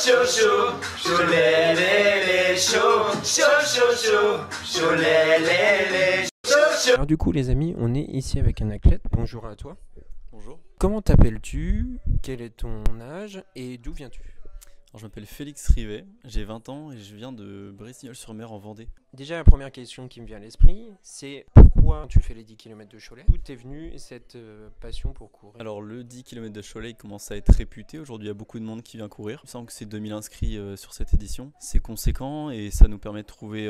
chaud, chaud, chaud, lé, lé, lé, chaud, chaud, chaud, chaud, chaud, lé, lé, lé, chaud, chaud. Alors du coup les amis, on est ici avec un athlète. Bonjour à toi. Bonjour. Comment t'appelles-tu? Quel est ton âge et d'où viens-tu? Alors, je m'appelle Félix Rivet, j'ai 20 ans et je viens de Bressignolles-sur-Mer en Vendée. Déjà la première question qui me vient à l'esprit, c'est pourquoi tu fais les 10 km de Cholet? D'où t'es venue cette passion pour courir? Alors le 10 km de Cholet commence à être réputé, aujourd'hui il y a beaucoup de monde qui vient courir. Il me semble que c'est 2000 inscrits sur cette édition. C'est conséquent et ça nous permet de trouver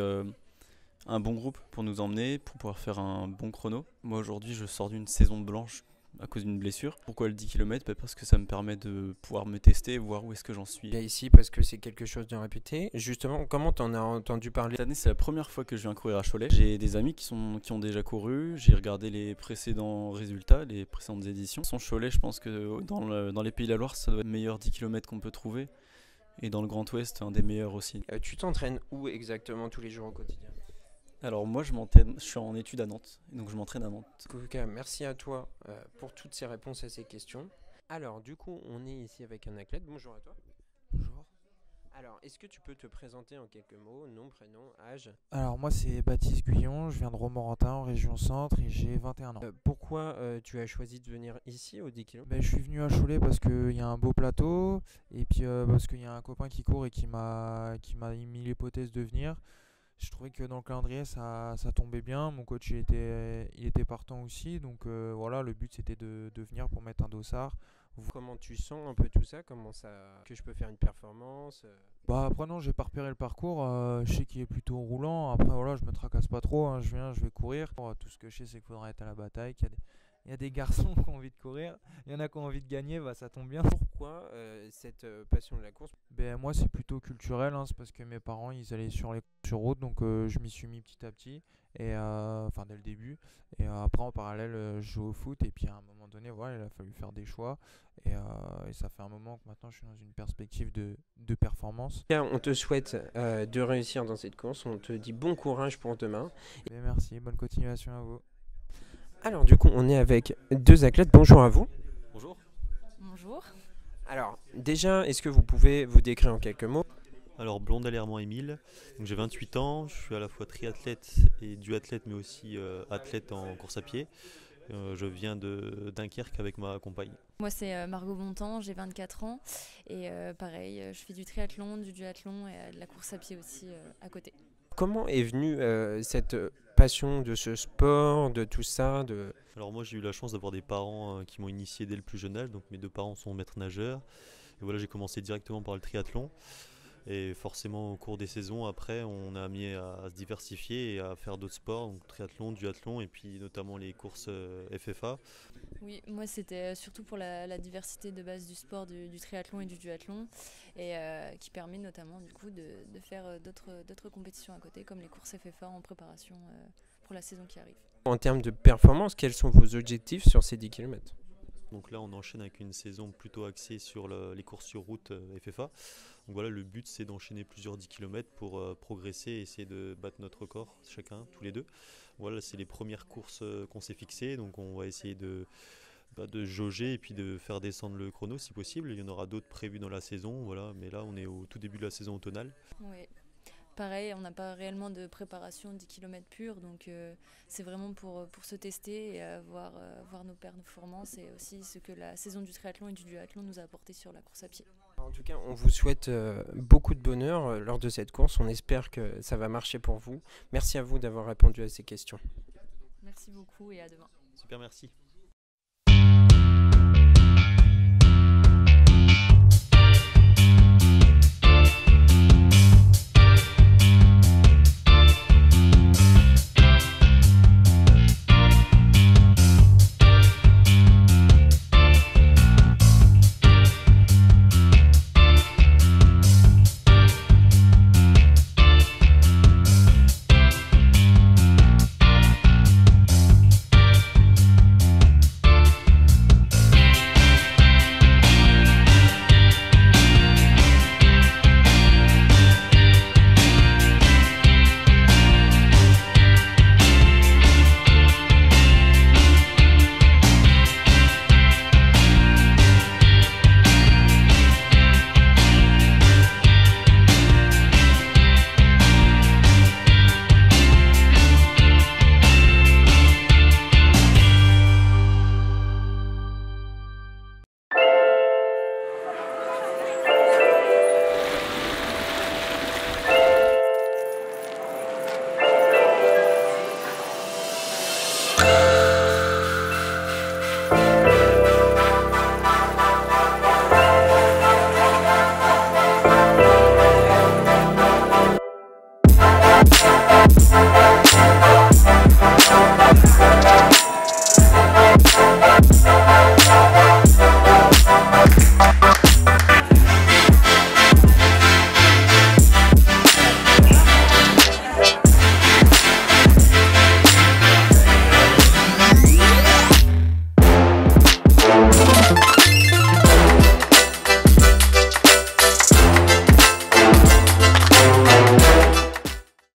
un bon groupe pour nous emmener, pour pouvoir faire un bon chrono. Moi aujourd'hui je sors d'une saison blanche à cause d'une blessure. Pourquoi le 10 km? Parce que ça me permet de pouvoir me tester, voir où est-ce que j'en suis. Bien ici parce que c'est quelque chose de réputé. Justement, comment t'en as entendu parler? Cette année c'est la première fois que je viens courir à Cholet. J'ai des amis qui ont déjà couru, j'ai regardé les précédents résultats, les précédentes éditions. Son Cholet, je pense que dans les Pays de la Loire, ça doit être le meilleur 10 km qu'on peut trouver. Et dans le Grand Ouest, un des meilleurs aussi. Tu t'entraînes où exactement tous les jours au quotidien? Alors moi je suis en études à Nantes, donc je m'entraîne à Nantes. En tout cas, merci à toi pour toutes ces réponses à ces questions. Alors du coup, on est ici avec un athlète. Bonjour à toi. Bonjour. Alors, est-ce que tu peux te présenter en quelques mots, nom, prénom, âge? Alors moi c'est Baptiste Guyon, je viens de Romorantin en région centre et j'ai 21 ans. Pourquoi tu as choisi de venir ici au 10 km? Je suis venu à Cholet parce qu'il y a un beau plateau et puis parce qu'il y a un copain qui court et qui m'a mis l'hypothèse de venir. Je trouvais que dans le calendrier ça tombait bien, mon coach il était partant aussi, donc voilà, le but c'était de venir pour mettre un dossard. Comment tu sens un peu tout ça? Comment ça que je peux faire une performance? Après non, j'ai pas repéré le parcours, je sais qu'il est plutôt roulant, après voilà, je me tracasse pas trop, hein, je vais courir. Tout ce que je sais c'est qu'il faudra être à la bataille, il y a des garçons qui ont envie de courir, il y en a qui ont envie de gagner, ça tombe bien. Pourquoi cette passion de la course? Moi c'est plutôt culturel, hein, c'est parce que mes parents ils allaient sur route, donc je m'y suis mis petit à petit, et dès le début, et après en parallèle je joue au foot, et puis à un moment donné voilà, il a fallu faire des choix, et ça fait un moment que maintenant je suis dans une perspective de performance. On te souhaite de réussir dans cette course, on te dit bon courage pour demain. Et merci, bonne continuation à vous. Alors du coup on est avec deux athlètes, bonjour à vous. Bonjour. Bonjour. Alors déjà, est-ce que vous pouvez vous décrire en quelques mots? Alors Blondalermont Émile, donc j'ai 28 ans, je suis à la fois triathlète et duathlète mais aussi athlète en course à pied. Je viens de Dunkerque avec ma compagne. Moi c'est Margot Bontemps, j'ai 24 ans et pareil, je fais du triathlon, du duathlon et de la course à pied aussi à côté. Comment est venue cette passion de ce sport, de tout ça Alors moi j'ai eu la chance d'avoir des parents qui m'ont initié dès le plus jeune âge, donc mes deux parents sont maîtres nageurs. Et voilà, j'ai commencé directement par le triathlon. Et forcément au cours des saisons après on a amené à se diversifier et à faire d'autres sports, donc triathlon, duathlon et puis notamment les courses FFA. Oui, moi c'était surtout pour la diversité de base du sport du triathlon et du duathlon et qui permet notamment du coup de faire d'autres compétitions à côté comme les courses FFA en préparation pour la saison qui arrive. En termes de performance, quels sont vos objectifs sur ces 10 km? Donc là on enchaîne avec une saison plutôt axée sur les courses sur route FFA. Donc voilà, le but c'est d'enchaîner plusieurs 10 km pour progresser et essayer de battre notre record chacun, tous les deux. Voilà, c'est les premières courses qu'on s'est fixées, donc on va essayer de jauger et puis de faire descendre le chrono si possible. Il y en aura d'autres prévus dans la saison, voilà, mais là on est au tout début de la saison automnale. Oui. Pareil, on n'a pas réellement de préparation 10 km pure, donc c'est vraiment pour se tester et voir nos performances et aussi ce que la saison du triathlon et du duathlon nous a apporté sur la course à pied. En tout cas, on vous souhaite beaucoup de bonheur lors de cette course, on espère que ça va marcher pour vous. Merci à vous d'avoir répondu à ces questions. Merci beaucoup et à demain. Super, merci.